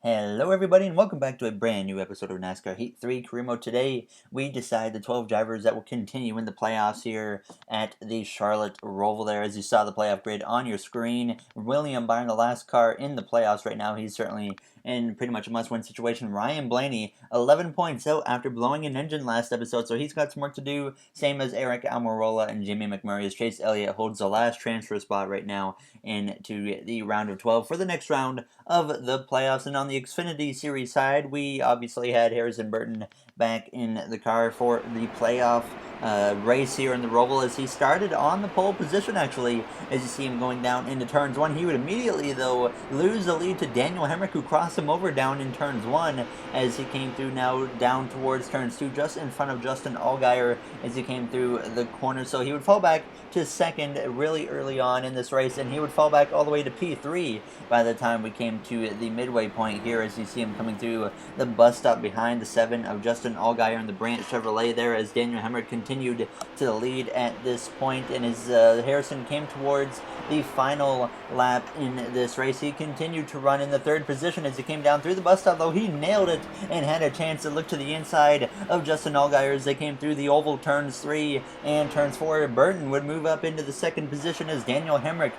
Hello everybody and welcome back to a brand new episode of NASCAR Heat 3 Career Mode. Today we decide the 12 drivers that will continue in the playoffs here at the Charlotte Roval there. As you saw the playoff grid on your screen, William Byron, the last car in the playoffs right now. He's certainly in pretty much a must-win situation. Ryan Blaney, 11 points out after blowing an engine last episode, so he's got some work to do. Same as Eric Almirola and Jimmy McMurray, as Chase Elliott holds the last transfer spot right now into the round of 12 for the next round of the playoffs. And on the Xfinity Series side, we obviously had Harrison Burton back in the car for the playoff race here in the Roval, as he started on the pole position actually. As you see him going down into turns 1, he would immediately though lose the lead to Daniel Hemrick, who crossed him over down in turns 1 as he came through now down towards turns 2, just in front of Justin Allgaier as he came through the corner. So he would fall back to second really early on in this race, and he would fall back all the way to P3 by the time we came to the midway point here, as you see him coming through the bus stop behind the 7 of Justin Allgaier and the Brandt Chevrolet there, as Daniel Hemrick continued to the lead at this point. And as Harrison came towards the final lap in this race, he continued to run in the 3rd position as he came down through the bus stop, though he nailed it and had a chance to look to the inside of Justin Allgaier as they came through the oval turns 3 and turns 4. Burton would move up into the 2nd position as Daniel Hemrick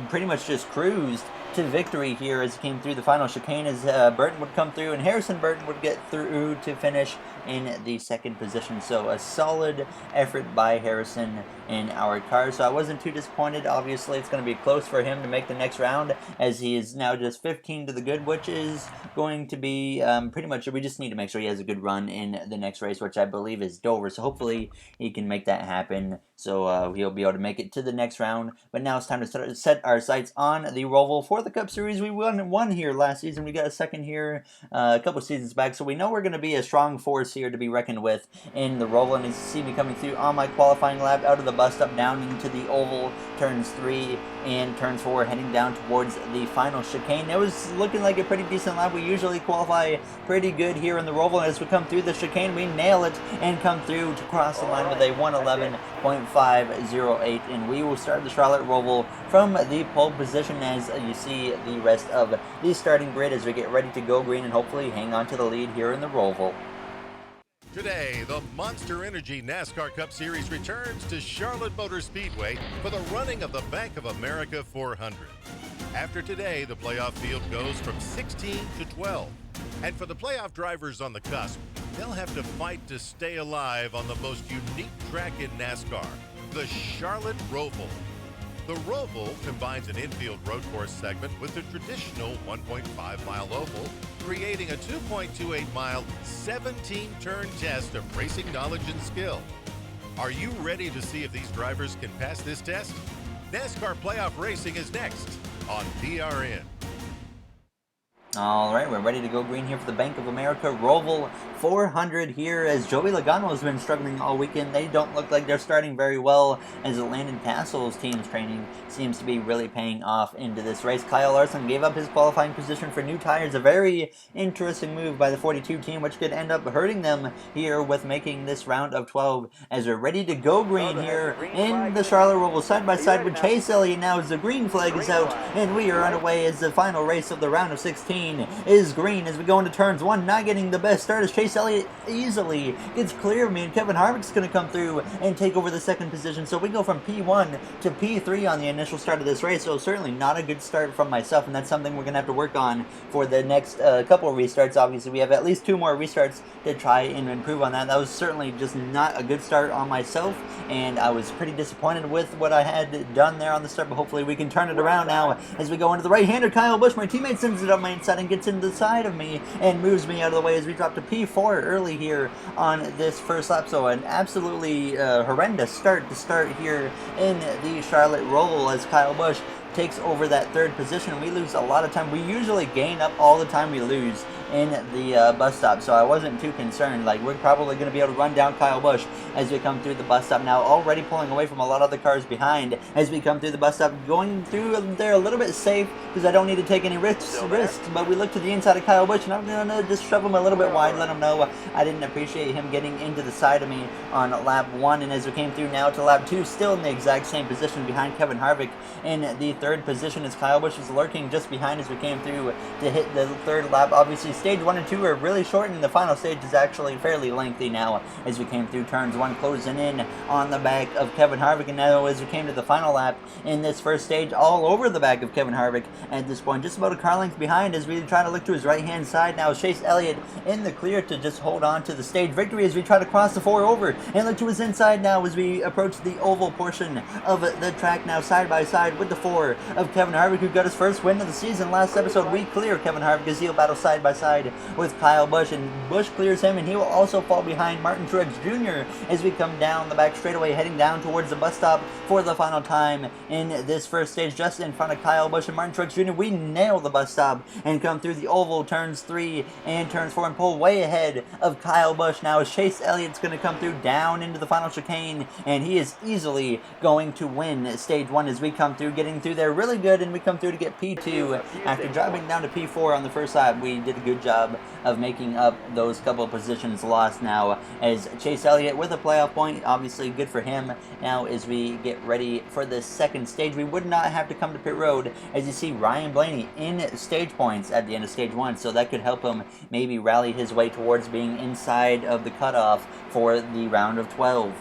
pretty much just cruised to victory here as he came through the final chicane, as Burton would come through and Harrison Burton would get through to finish in the 2nd position. So a solid effort by Harrison in our car, so I wasn't too disappointed. Obviously it's going to be close for him to make the next round, as he is now just 15 to the good, which is going to be pretty much, we just need to make sure he has a good run in the next race, which I believe is Dover, so hopefully he can make that happen, so he'll be able to make it to the next round. But now it's time to set our sights on the Roval for the Cup Series. We won one here last season, we got a 2nd here a couple seasons back, so we know we're going to be a strong force here to be reckoned with in the Roval. And as you see me coming through on my qualifying lap out of the bus stop down into the oval, turns 3 and turns 4, heading down towards the final chicane. It was looking like a pretty decent lap. We usually qualify pretty good here in the Roval, and as we come through the chicane, we nail it and come through to cross the line with a 111.508, and we will start the Charlotte Roval from the pole position as you see the rest of the starting grid as we get ready to go green and hopefully hang on to the lead here in the Roval. Today, the Monster Energy NASCAR Cup Series returns to Charlotte Motor Speedway for the running of the Bank of America 400. After today, the playoff field goes from 16 to 12. And for the playoff drivers on the cusp, they'll have to fight to stay alive on the most unique track in NASCAR, the Charlotte Roval. The Roval combines an infield road course segment with the traditional 1.5-mile oval, creating a 2.28-mile, 17-turn test of racing knowledge and skill. Are you ready to see if these drivers can pass this test? NASCAR Playoff Racing is next on PRN. Alright, we're ready to go green here for the Bank of America Roval 400 here, as Joey Logano has been struggling all weekend. They don't look like they're starting very well, as Landon Castle's team's training seems to be really paying off into this race. Kyle Larson gave up his qualifying position for new tires, a very interesting move by the 42 team, which could end up hurting them here with making this round of 12, as we're ready to go green here in the Charlotte Roval, side by side with Chase Elliott now as the green flag is out, and we are underway as the final race of the round of 16 is green as we go into turns 1. Not getting the best start as Chase Elliott easily gets clear of me, and Kevin Harvick's going to come through and take over the 2nd position. So we go from P1 to P3 on the initial start of this race. So certainly not a good start from myself, and that's something we're going to have to work on for the next couple of restarts. Obviously, we have at least 2 more restarts to try and improve on that. That was certainly just not a good start on myself, and I was pretty disappointed with what I had done there on the start, but hopefully we can turn it around now as we go into the right-hander. Kyle Busch, my teammate, sends it up my inside and gets into the side of me and moves me out of the way as we drop to P4 early here on this first lap. So an absolutely horrendous start to start here in the Charlotte Roval as Kyle Busch takes over that 3rd position. We lose a lot of time. We usually gain up all the time we lose in the bus stop, so I wasn't too concerned. Like, we're probably going to be able to run down Kyle Busch as we come through the bus stop now, already pulling away from a lot of the cars behind as we come through the bus stop, going through there a little bit safe because I don't need to take any risks, but we look to the inside of Kyle Busch, and I'm going to just shove him a little bit wide, let him know I didn't appreciate him getting into the side of me on lap 1, and as we came through now to lap 2, still in the exact same position behind Kevin Harvick in the 3rd position as Kyle Busch is lurking just behind as we came through to hit the 3rd lap. Obviously, stage 1 and 2 are really short, and the final stage is actually fairly lengthy now as we came through turns 1, closing in on the back of Kevin Harvick, and now as we came to the final lap in this first stage, all over the back of Kevin Harvick at this point, just about a car length behind as we try to look to his right-hand side now. Chase Elliott in the clear to just hold on to the stage victory as we try to cross the 4 over and look to his inside now as we approach the oval portion of the track now, side by side with the 4 of Kevin Harvick, who got his first win of the season. Last episode, we clear Kevin Harvick as he'll battle side by side with Kyle Busch, and Busch clears him, and he will also fall behind Martin Truex Jr. as we come down the back straightaway, heading down towards the bus stop for the final time in this first stage, just in front of Kyle Busch and Martin Truex Jr. We nail the bus stop and come through the oval, turns 3 and turns 4, and pull way ahead of Kyle Busch now as Chase Elliott's going to come through down into the final chicane, and he is easily going to win stage 1 as we come through, getting through there really good, and we come through to get P2 after dropping down to P4 on the first lap. We did a good job of making up those couple of positions lost now as Chase Elliott with a playoff point, obviously good for him. Now as we get ready for the second stage, we would not have to come to pit road as you see Ryan Blaney in stage points at the end of stage 1, so that could help him maybe rally his way towards being inside of the cutoff for the round of 12.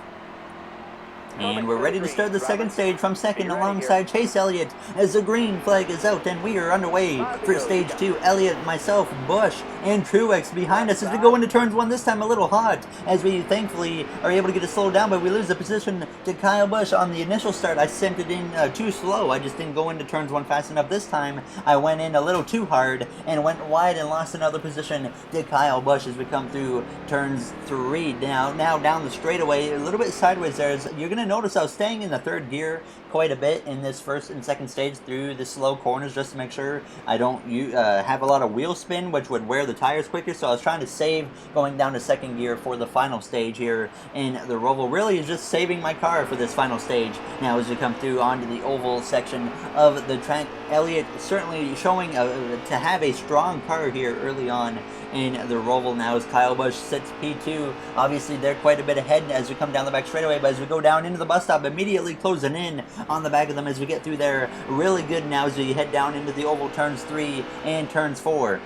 And we're ready to start the second stage from second alongside Chase Elliott as the green flag is out, and we are underway for stage 2. Elliott, myself, Busch, and Truex behind us as we go into turns 1, this time a little hot as we thankfully are able to get it slowed down, but we lose the position to Kyle Busch. On the initial start, I sent it in too slow. I just didn't go into turns 1 fast enough. This time, I went in a little too hard and went wide and lost another position to Kyle Busch as we come through turns 3. Now down the straightaway, a little bit sideways there. You're going to notice I was staying in the 3rd gear quite a bit in this first and second stage through the slow corners just to make sure I don't have a lot of wheel spin, which would wear the tires quicker. So I was trying to save going down to 2nd gear for the final stage here in the ROVAL. Really is just saving my car for this final stage. Now as we come through onto the oval section of the track, Elliott certainly showing to have a strong car here early on in the ROVAL now as Kyle Busch sits P2. Obviously they're quite a bit ahead as we come down the back straightaway, but as we go down into the bus stop, immediately closing in on the back of them as we get through there really good now as we head down into the oval turns 3 and turns 4.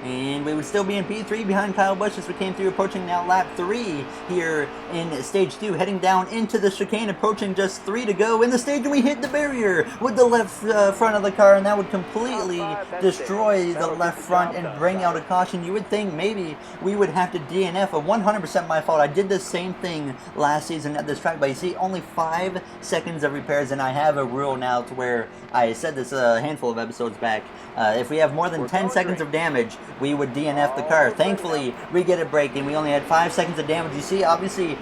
And we would still be in P3 behind Kyle Busch as we came through, approaching now lap 3 here in stage 2, heading down into the chicane, approaching just 3 to go in the stage, and we hit the barrier with the left front of the car, and that would completely destroy the left front and bring out a caution. You would think maybe we would have to DNF, but 100% my fault. I did the same thing last season at this track, but you see, only 5 seconds of repairs, and I have a rule now to where I said this a handful of episodes back. If we have more than 10 seconds of damage, we would DNF the car. Thankfully, we get a break, and we only had 5 seconds of damage. You see, obviously,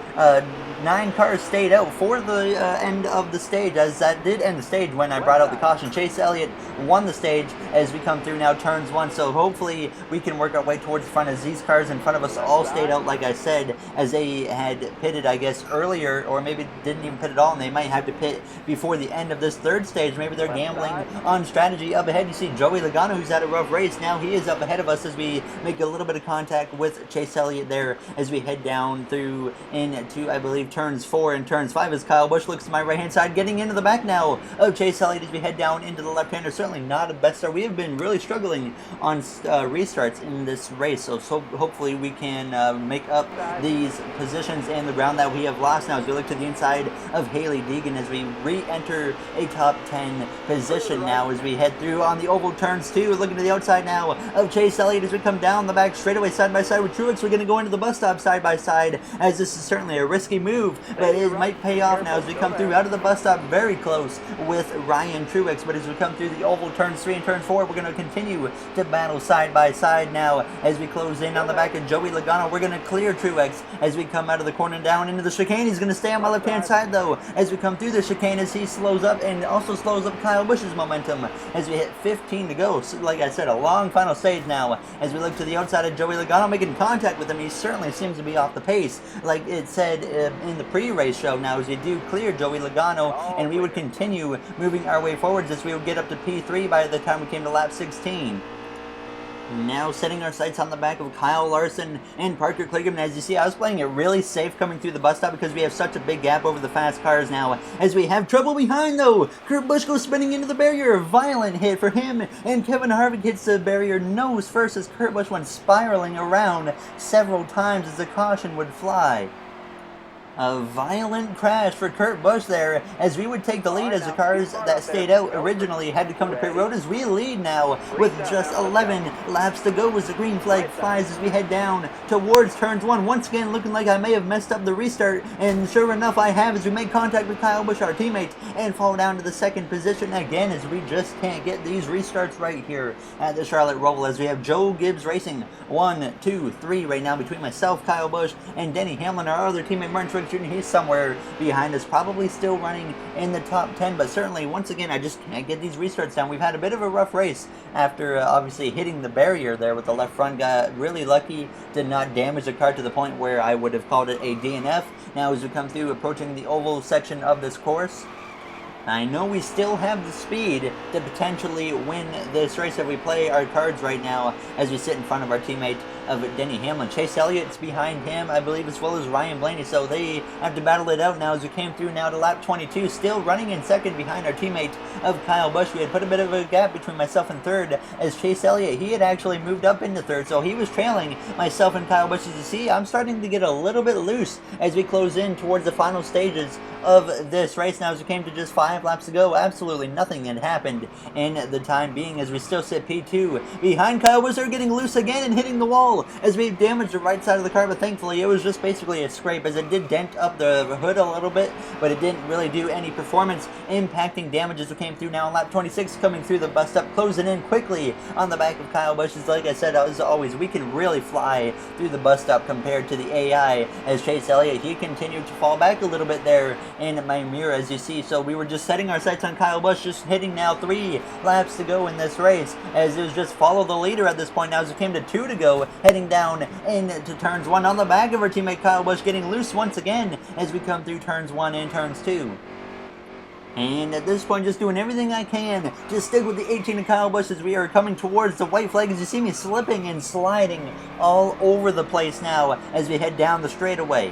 9 cars stayed out for the end of the stage, as that did end the stage when I brought out the caution. Chase Elliott won the stage as we come through now turns 1, so hopefully we can work our way towards the front as these cars in front of us all stayed out, like I said, as they had pitted, I guess, earlier, or maybe didn't even pit at all, and they might have to pit before the end of this 3rd stage. Maybe they're gambling on strategy. Up ahead, you see Joey Logano, who's had a rough race. Now he is up ahead of us as we make a little bit of contact with Chase Elliott there as we head down through into, I believe, turns 4 and turns 5 as Kyle Busch looks to my right hand side, getting into the back now of Chase Elliott as we head down into the left-hander. Certainly not a best start. We have been really struggling on restarts in this race, so hopefully we can make up these positions and the ground that we have lost now as we look to the inside of Haley Deegan as we re-enter a top 10 position now as we head through on the oval turns 2, looking to the outside now of Chase Elliott as we come down the back straightaway side by side with Truex. We're going to go into the bus stop side by side as this is certainly a risky move, but it might pay off now as we come through out of the bus stop very close with Ryan Truex. But as we come through the oval turns 3 and turn 4, we're going to continue to battle side by side now as we close in on the back of Joey Logano. We're going to clear Truex as we come out of the corner down into the chicane. He's going to stay on my left hand side though as we come through the chicane as he slows up and also slows up Kyle Busch's momentum as we hit 15 to go. So, like I said, a long final stage now as we look to the outside of Joey Logano, making contact with him. He certainly seems to be off the pace, like it said in the pre-race show. Now, as we do clear Joey Logano, and we would continue moving our way forwards as we would get up to P3 by the time we came to lap 16. Now setting our sights on the back of Kyle Larson and Parker Kligerman. As you see, I was playing it really safe coming through the bus stop because we have such a big gap over the fast cars now. As we have trouble behind though. Kurt Busch goes spinning into the barrier. A violent hit for him. And Kevin Harvick hits the barrier nose first as Kurt Busch went spiraling around several times as the caution would fly. A violent crash for Kurt Busch there as we would take the lead as the cars that stayed out originally had to come to pit road as we lead now with just 11 laps to go as the green flag flies as we head down towards turns 1. Once again looking like I may have messed up the restart, and sure enough I have as we make contact with Kyle Busch, our teammate, and fall down to the second position again as we just can't get these restarts right here at the Charlotte Roval as we have Joe Gibbs Racing 1, 2, 3 right now between myself, Kyle Busch, and Denny Hamlin, our other teammate Martin Truex. He's somewhere behind us, probably still running in the top 10, but certainly once again I just can't get these restarts down. We've had a bit of a rough race after obviously hitting the barrier there with the left front. Got really lucky, did not damage the car to the point where I would have called it a DNF. Now as we come through approaching the oval section of this course, I know we still have the speed to potentially win this race if we play our cards right now as we sit in front of our teammate of Denny Hamlin. Chase Elliott's behind him, I believe, as well as Ryan Blaney, so they have to battle it out now as we came through now to lap 22, still running in second behind our teammate of Kyle Busch. We had put a bit of a gap between myself and third as Chase Elliott, he had actually moved up into third, so he was trailing myself and Kyle Busch. As you see, I'm starting to get a little bit loose as we close in towards the final stages of this race now as we came to just 5 laps to go. Absolutely nothing had happened in the time being as we still sit P2 behind Kyle Busch. They're getting loose again and hitting the wall as we damaged the right side of the car, but thankfully it was just basically a scrape as it did dent up the hood a little bit, but it didn't really do any performance impacting damage as we came through now on lap 26, coming through the bus stop, closing in quickly on the back of Kyle Busch. Like I said, as always, we can really fly through the bus stop compared to the AI as Chase Elliott, he continued to fall back a little bit there in my mirror as you see. So we were just setting our sights on Kyle Busch, just hitting now 3 laps to go in this race as it was just follow the leader at this point now as it came to 2 to go, heading down into turns 1 on the back of our teammate Kyle Busch, getting loose once again as we come through turns 1 and turns 2. And at this point, just doing everything I can to stick with the 18 of Kyle Busch as we are coming towards the white flag as you see me slipping and sliding all over the place now as we head down the straightaway.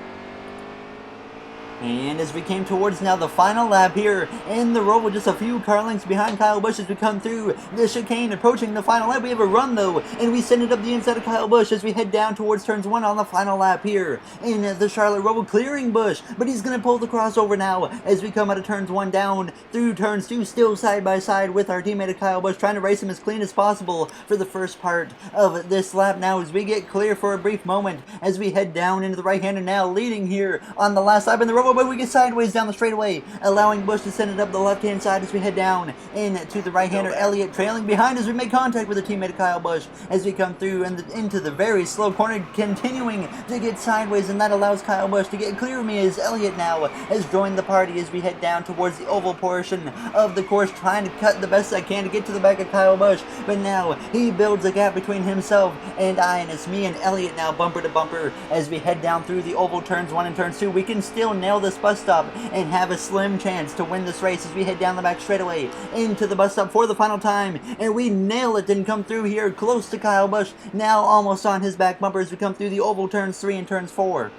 And as we came towards now the final lap here in the Roval, just a few car lengths behind Kyle Busch as we come through the chicane, approaching the final lap. We have a run though, and we send it up the inside of Kyle Busch as we head down towards turns 1 on the final lap here in the Charlotte Roval, clearing Busch, but he's going to pull the crossover now as we come out of turns 1 down through turns 2, still side by side with our teammate of Kyle Busch, trying to race him as clean as possible for the first part of this lap now as we get clear for a brief moment as we head down into the right-hander now, leading here on the last lap in the Roval, but we get sideways down the straightaway, allowing Busch to send it up the left-hand side as we head down into the right-hander. Elliott trailing behind as we make contact with the teammate of Kyle Busch as we come through into the very slow corner, continuing to get sideways, and that allows Kyle Busch to get clear of me as Elliott now has joined the party as we head down towards the oval portion of the course, trying to cut the best I can to get to the back of Kyle Busch, but now he builds a gap between himself and I, and it's me and Elliott now bumper to bumper as we head down through the oval turns 1 and turns 2. We can still nail this bus stop and have a slim chance to win this race as we head down the back straightaway into the bus stop for the final time, and we nail it and come through here close to Kyle Busch, now almost on his back bumper as we come through the oval turns 3 and turns 4.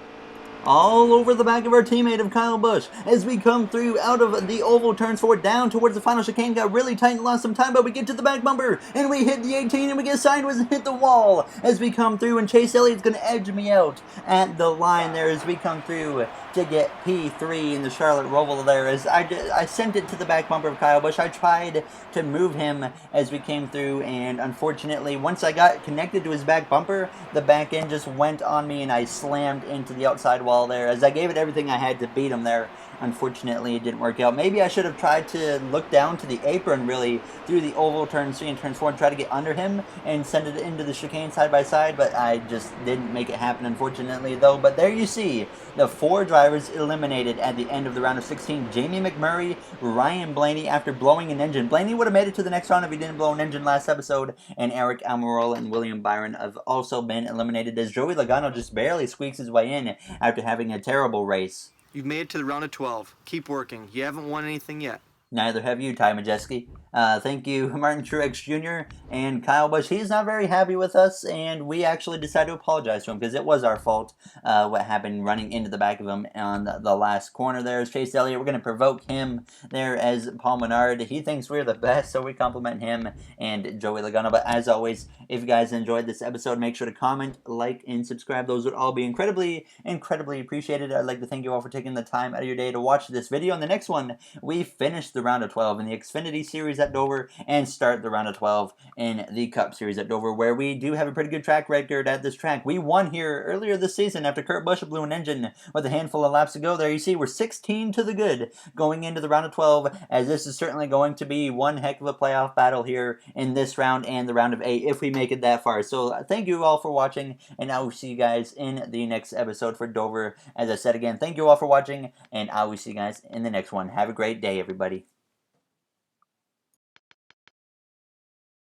All over the back of our teammate of Kyle Busch as we come through out of the oval turns 4 down towards the final chicane. Got really tight and lost some time, but we get to the back bumper and we hit the 18 and we get sideways and hit the wall as we come through, and Chase Elliott's going to edge me out at the line there as we come through to get P3 in the Charlotte Roval there as I sent it to the back bumper of Kyle Busch. I tried to move him as we came through, and unfortunately once I got connected to his back bumper, the back end just went on me and I slammed into the outside wall there as I gave it everything I had to beat him there. unfortunately, it didn't work out. Maybe I should have tried to look down to the apron, really, through the oval, turn 3 and turn 4, and try to get under him and send it into the chicane side by side, but I just didn't make it happen, unfortunately, though. But there you see the 4 drivers eliminated at the end of the round of 16. Jamie McMurray, Ryan Blaney, after blowing an engine. Blaney would have made it to the next round if he didn't blow an engine last episode, and Eric Almirola and William Byron have also been eliminated, as Joey Logano just barely squeaks his way in after having a terrible race. You've made it to the round of 12. Keep working. You haven't won anything yet. Neither have you, Ty Majeski. Thank you, Martin Truex Jr. and Kyle Busch. He's not very happy with us, and we actually decided to apologize to him because it was our fault what happened running into the back of him on the last corner there. As Chase Elliott, we're going to provoke him there as Paul Menard. He thinks we're the best, so we compliment him and Joey Logano. But as always, if you guys enjoyed this episode, make sure to comment, like, and subscribe. Those would all be incredibly, incredibly appreciated. I'd like to thank you all for taking the time out of your day to watch this video. In the next one, we finish the round of 12 in the Xfinity Series at Dover and start the round of 12 in the Cup Series at Dover, where we do have a pretty good track record at this track. We won here earlier this season after Kurt Busch blew an engine with a handful of laps to go. There you see we're 16 to the good going into the round of 12, as this is certainly going to be one heck of a playoff battle here in this round and the round of 8 if we make it that far. So thank you all for watching, and I will see you guys in the next episode for Dover. As I said again, thank you all for watching, and I will see you guys in the next one. Have a great day, everybody.